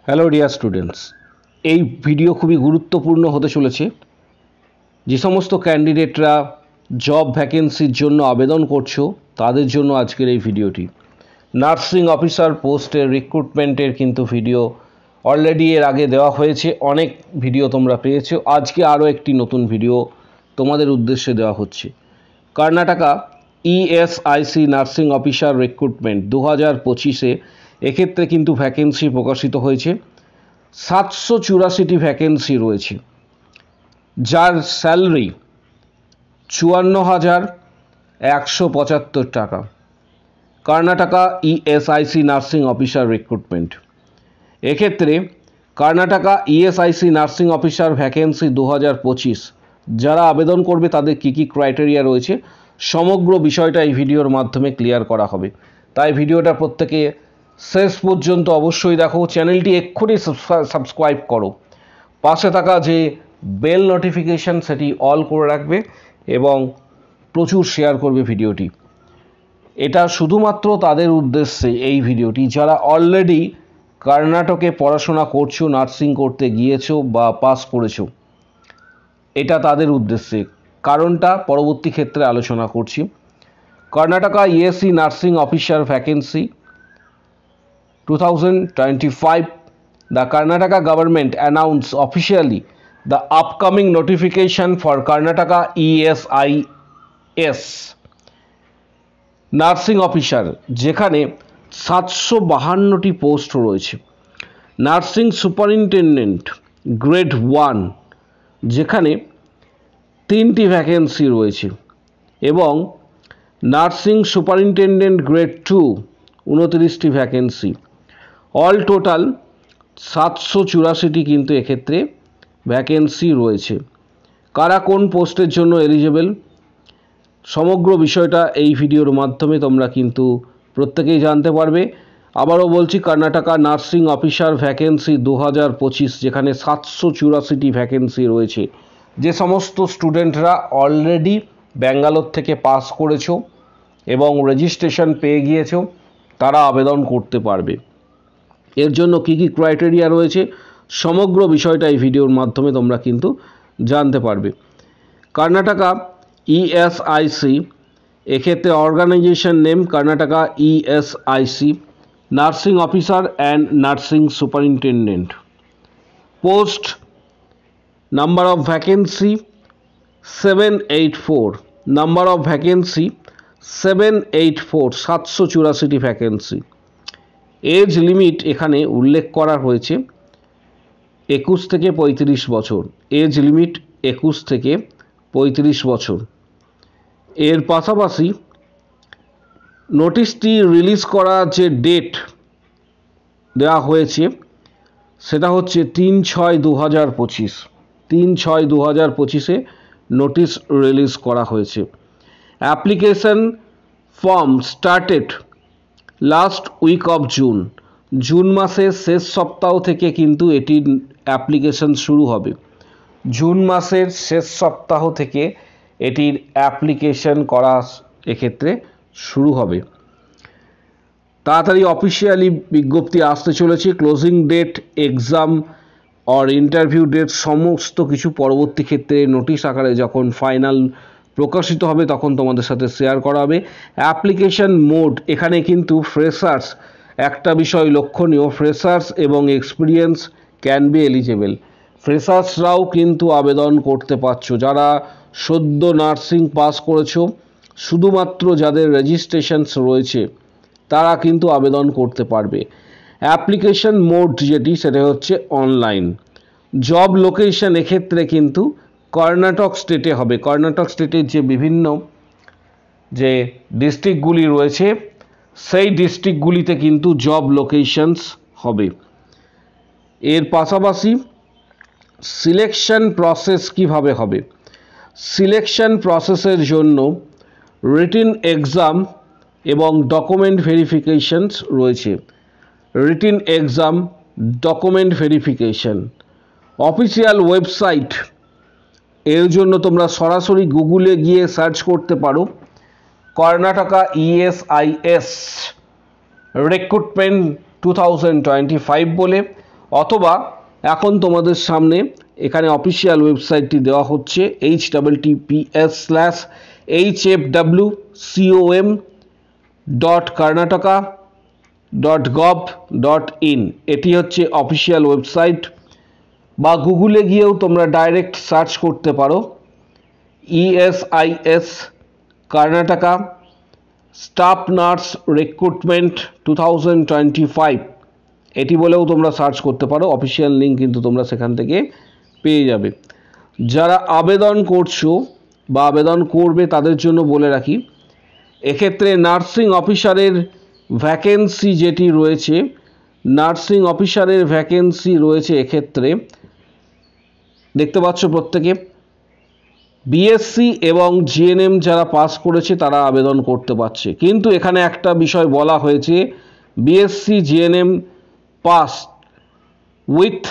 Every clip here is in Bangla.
হ্যালো ডিয়ার স্টুডেন্টস, এই ভিডিও খুবই গুরুত্বপূর্ণ হতে চলেছে। যে সমস্ত ক্যান্ডিডেটরা জব ভ্যাকেন্সির জন্য আবেদন করছো তাদের জন্য আজকের এই ভিডিওটি। নার্সিং অফিসার পোস্টের রিক্রুটমেন্টের কিন্তু ভিডিও অলরেডি এর আগে দেওয়া হয়েছে, অনেক ভিডিও তোমরা পেয়েছো। আজকে আরও একটি নতুন ভিডিও তোমাদের উদ্দেশ্যে দেওয়া হচ্ছে। Karnataka ESIC nursing officer recruitment 2025-এ এক্ষেত্রে কিন্তু ভ্যাকেন্সি প্রকাশিত হয়েছে। 784টি ভ্যাকেন্সি রয়েছে, যার স্যালারি 54,175 টাকা। Karnataka ESIC nursing officer recruitment. এক্ষেত্রে Karnataka ESIC nursing officer vacancy 2025 যারা আবেদন করবে তাদের কী কী ক্রাইটেরিয়া রয়েছে সমগ্র বিষয়টা এই ভিডিওর মাধ্যমে ক্লিয়ার করা হবে। তাই ভিডিওটা প্রত্যেকে শেষ পর্যন্ত অবশ্যই দেখো। চ্যানেলটি এক্ষুনি সাবস্ক্রাইব করো, পাশে থাকা যে বেল নোটিফিকেশান সেটি অল করে রাখবে এবং প্রচুর শেয়ার করবে ভিডিওটি। এটা শুধুমাত্র তাদের উদ্দেশ্যে এই ভিডিওটি যারা অলরেডি কর্ণাটকে পড়াশোনা করছো, নার্সিং করতে গিয়েছো বা পাস করেছো, এটা তাদের উদ্দেশ্যে। কারণটা পরবর্তী ক্ষেত্রে আলোচনা করছি। Karnataka ESC nursing officer vacancy 2025, the Karnataka government announced officially the upcoming notification for Karnataka ESIS nursing officer, যেখানে 752টি পোস্ট রয়েছে। নার্সিং সুপারিনটেন্ডেন্ট গ্রেড 1, যেখানে 3টি ভ্যাকেন্সি রয়েছে, এবং নার্সিং সুপারিনটেন্ডেন্ট গ্রেড 2 29টি ভ্যাকেন্সি। অল টোটাল 784টি কিন্তু এক্ষেত্রে ভ্যাকেন্সি রয়েছে। কারা কোন পোস্টের জন্য এলিজেবল সমগ্র বিষয়টা এই ভিডিওর মাধ্যমে তোমরা কিন্তু প্রত্যেকেই জানতে পারবে। আবারও বলছি, কর্ণাটকা নার্সিং অফিসার ভ্যাকেন্সি 2025, যেখানে 784টি ভ্যাকেন্সি রয়েছে। যে সমস্ত স্টুডেন্টরা অলরেডি ব্যাঙ্গালোর থেকে পাস করেছো এবং রেজিস্ট্রেশন পেয়ে গিয়েছো তারা আবেদন করতে পারবে। এর জন্য কী কী ক্রাইটেরিয়া রয়েছে সমগ্র বিষয়টা এই ভিডিওর মাধ্যমে তোমরা কিন্তু জানতে পারবে। কর্ণাটকা ইএসআইসি, এক্ষেত্রে organisation name Karnataka ESIC nursing officer and nursing superintendent. Post number of vacancy 784, number of vacancy 784, 784টি ভ্যাকেন্সি। এজ লিমিট এখানে উল্লেখ করা হয়েছে 21 থেকে 35 বছর। এজ লিমিট 21 থেকে 35 বছর। এর পাশাপাশি নোটিশটি রিলিজ করা যে ডেট দেওয়া হয়েছে সেটা হচ্ছে 3/6/2025। 3/6/2025-এ নোটিশ রিলিজ করা হয়েছে। Application form started last week of June. June মাসের শেষ সপ্তাহ থেকে কিন্তু এটির অ্যাপ্লিকেশন শুরু হবে। জুন মাসের শেষ সপ্তাহ থেকে এটির অ্যাপ্লিকেশন করা এক্ষেত্রে শুরু হবে। তাড়াতাড়ি অফিসিয়ালি বিজ্ঞপ্তি আসতে চলেছে। Closing date, exam or interview date সমস্ত কিছু পরবর্তী ক্ষেত্রে নোটিশ আকারে যখন ফাইনাল প্রকাশিত হবে তখন তোমাদের সাথে শেয়ার করা হবে। অ্যাপ্লিকেশন মোড, এখানে কিন্তু ফ্রেশার্স একটা বিষয় লক্ষণীয়, ফ্রেশার্স এবং এক্সপিরিয়েন্স ক্যান বি এলিজেবল। ফ্রেশার্সরাও কিন্তু আবেদন করতে পারছো। যারা সদ্য নার্সিং পাস করেছো, শুধুমাত্র যাদের রেজিস্ট্রেশনস রয়েছে তারা কিন্তু আবেদন করতে পারবে। অ্যাপ্লিকেশন মোড যেটি সেটা হচ্ছে অনলাইন। জব লোকেশন এক্ষেত্রে কিন্তু কর্ণাটক স্টেটে হবে। কর্ণাটক স্টেটের যে বিভিন্ন যে ডিস্ট্রিক্টগুলি রয়েছে সেই ডিস্ট্রিক্টগুলিতে কিন্তু জব লোকেশনস হবে। এর পাশাপাশি সিলেকশন প্রসেস কিভাবে হবে? সিলেকশন প্রসেসের জন্য রিটিন এক্সাম এবং ডকুমেন্ট ভেরিফিকেশনস রয়েছে। Written exam, document verification. Official website, এর জন্য তোমরা সরাসরি গুগলে গিয়ে সার্চ করতে পারো কর্ণাটকা ইএসআইএস রিক্রুটমেন্ট 2025 বলে, অথবা এখন তোমাদের সামনে এখানে অফিসিয়াল ওয়েবসাইটটি দেওয়া হচ্ছে https://hfw.karnataka.gov.in এটি হচ্ছে অফিসিয়াল ওয়েবসাইট, বা গুগলে গিয়েও তোমরা ডাইরেক্ট সার্চ করতে পারো ESIS Karnataka staff nurse recruitment 2025 এটি বলেও তোমরা সার্চ করতে পারো। অফিসিয়াল লিঙ্ক কিন্তু তোমরা সেখান থেকে পেয়ে যাবে। যারা আবেদন করছো বা আবেদন করবে তাদের জন্য বলে রাখি, এক্ষেত্রে নার্সিং অফিসারের ভ্যাকেন্সি যেটি রয়েছে, নার্সিং অফিসারের ভ্যাকেন্সি রয়েছে এক্ষেত্রে দেখতে পাচ্ছ প্রত্যেকে বিএসসি এবং জিএনএম যারা পাস করেছে তারা আবেদন করতে পারছে। কিন্তু এখানে একটা বিষয় বলা হয়েছে, BSc GNM pass with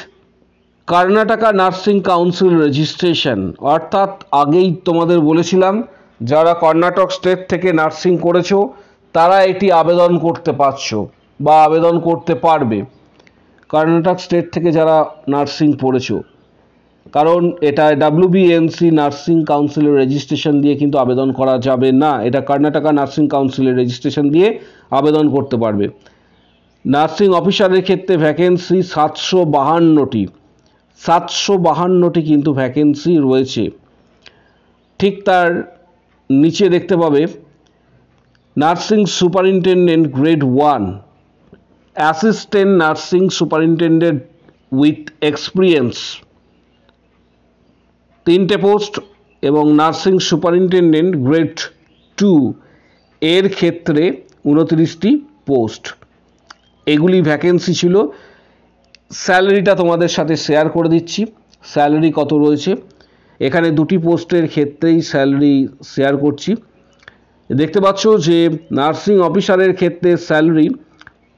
Karnataka nursing council registration, অর্থাৎ আগেই তোমাদের বলেছিলাম যারা কর্ণাটক স্টেট থেকে নার্সিং করেছো তারা এটি আবেদন করতে পারছো বা আবেদন করতে পারবে। কর্ণাটক স্টেট থেকে যারা নার্সিং পড়েছো, কারণ এটা WBNC নার্সিং কাউন্সিলের রেজিস্ট্রেশন দিয়ে কিন্তু আবেদন করা যাবে না, এটা কর্ণাটকা নার্সিং কাউন্সিলের রেজিস্ট্রেশন দিয়ে আবেদন করতে পারবে। নার্সিং অফিসারের ক্ষেত্রে ভ্যাকেন্সি 752টি কিন্তু ভ্যাকেন্সি রয়েছে। ঠিক তার নিচে দেখতে পাবে nursing superintendent grade 1, assistant nursing superintendent with experience 3টে পোস্ট, এবং নার্সিং সুপারিনটেন্ডেন্ট গ্রেড 2 এর ক্ষেত্রে 29টি পোস্ট। এগুলি ভ্যাকেন্সি ছিল। স্যালারিটা তোমাদের সাথে শেয়ার করে দিচ্ছি, স্যালারি কত রয়েছে। এখানে 2টি পোস্টের ক্ষেত্রেই স্যালারি শেয়ার করছি। দেখতে পাচ্ছ যে নার্সিং অফিসারের ক্ষেত্রে স্যালারি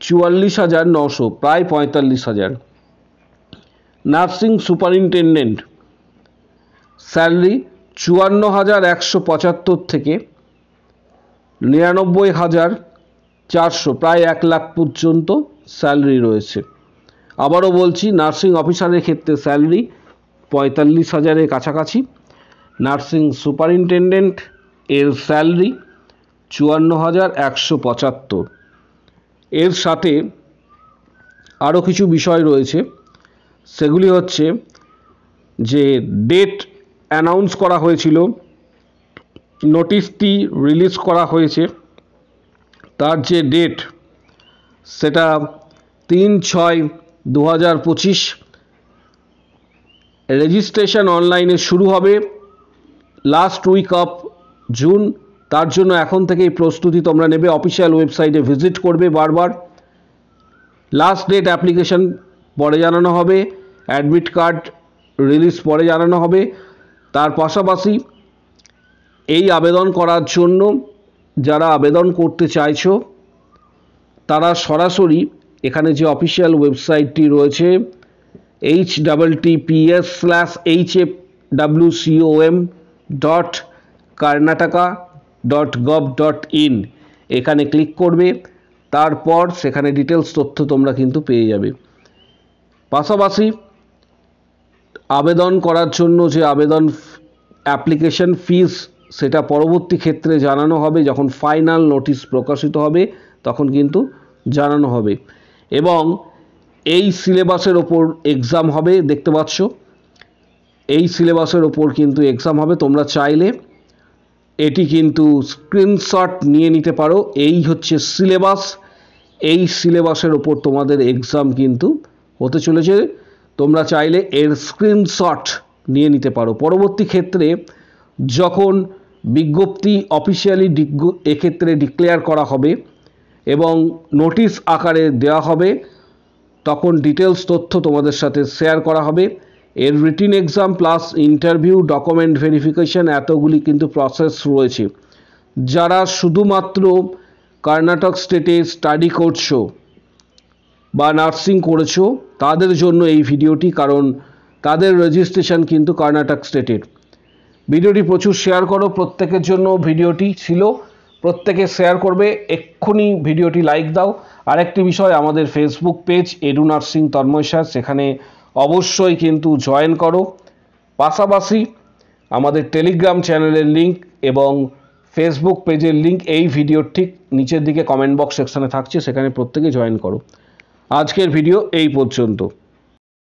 44,900, প্রায় 45,000। নার্সিং সুপারিনটেন্ডেন্ট স্যালারি 54,175 থেকে 99,400, প্রায় 1 লাখ পর্যন্ত স্যালারি রয়েছে। আবারও বলছি, নার্সিং অফিসারের ক্ষেত্রে স্যালারি 45,000-এর কাছাকাছি। নার্সিং সুপারিনটেন্ডেন্ট এর স্যালারি 54,175। এর সাথে আরও কিছু বিষয় রয়েছে, সেগুলি হচ্ছে যে ডেট অ্যানাউন্স করা হয়েছিল, নোটিশটি রিলিজ করা হয়েছে, তার যে ডেট সেটা 3/6/2025। রেজিস্ট্রেশন অনলাইনে শুরু হবে লাস্ট উইক অফ জুন। তার জন্য এখন থেকেই প্রস্তুতি তোমরা নেবে, অফিসিয়াল ওয়েবসাইটে ভিজিট করবে বারবার। লাস্ট ডেট অ্যাপ্লিকেশন পরে জানানো হবে, অ্যাডমিট কার্ড রিলিজ পরে জানানো হবে। তার পাশাপাশি এই আবেদন করার জন্য যারা আবেদন করতে চাইছো তারা সরাসরি এখানে যে অফিসিয়াল ওয়েবসাইটটি রয়েছে https://hfwcom.karnataka.gov.in এখানে ক্লিক করবে, তারপর সেখানে ডিটেলস তথ্য তোমরা কিন্তু পেয়ে যাবে। পাশাপাশি আবেদন করার জন্য যে আবেদন অ্যাপ্লিকেশন ফিস সেটা পরবর্তী ক্ষেত্রে জানানো হবে, যখন ফাইনাল নোটিশ প্রকাশিত হবে তখন কিন্তু জানানো হবে। এবং এই সিলেবাসের ওপর এক্সাম হবে, দেখতে পাচ্ছ এই সিলেবাসের ওপর কিন্তু এক্সাম হবে। তোমরা চাইলে এটি কিন্তু স্ক্রিনশট নিয়ে নিতে পারো। এই হচ্ছে সিলেবাস, এই সিলেবাসের ওপর তোমাদের এক্সাম কিন্তু হতে চলেছে। তোমরা চাইলে এর স্ক্রিনশট নিয়ে নিতে পারো। পরবর্তী ক্ষেত্রে যখন বিজ্ঞপ্তি অফিসিয়ালি এক্ষেত্রে ডিক্লেয়ার করা হবে এবং নোটিশ আকারে দেওয়া হবে, তখন ডিটেলস তথ্য তোমাদের সাথে শেয়ার করা হবে। এর written exam plus interview, document verification, এতগুলি কিন্তু প্রসেস রয়েছে। যারা শুধুমাত্র কর্ণাটক স্টেটে স্টাডি করছো বা নার্সিং করেছো তাদের জন্য এই ভিডিওটি, কারণ তাদের রেজিস্ট্রেশন কিন্তু কর্ণাটক স্টেটের। ভিডিওটি প্রচুর শেয়ার করো, প্রত্যেকের জন্য ভিডিওটি ছিল। প্রত্যেকে শেয়ার করবে, এক্ষুনি ভিডিওটি লাইক দাও। আরেকটি বিষয়, আমাদের Facebook page Edu Nursing Tanmoy sir, সেখানে অবশ্যই কিন্তু জয়েন করো। পাশাপাশি আমাদের টেলিগ্রাম চ্যানেলের লিঙ্ক এবং ফেসবুক পেজের লিঙ্ক এই ভিডিওর ঠিক নিচের দিকে কমেন্ট বক্স সেকশনে থাকছে, সেখানে প্রত্যেকে জয়েন করো। আজকের ভিডিও এই পর্যন্ত।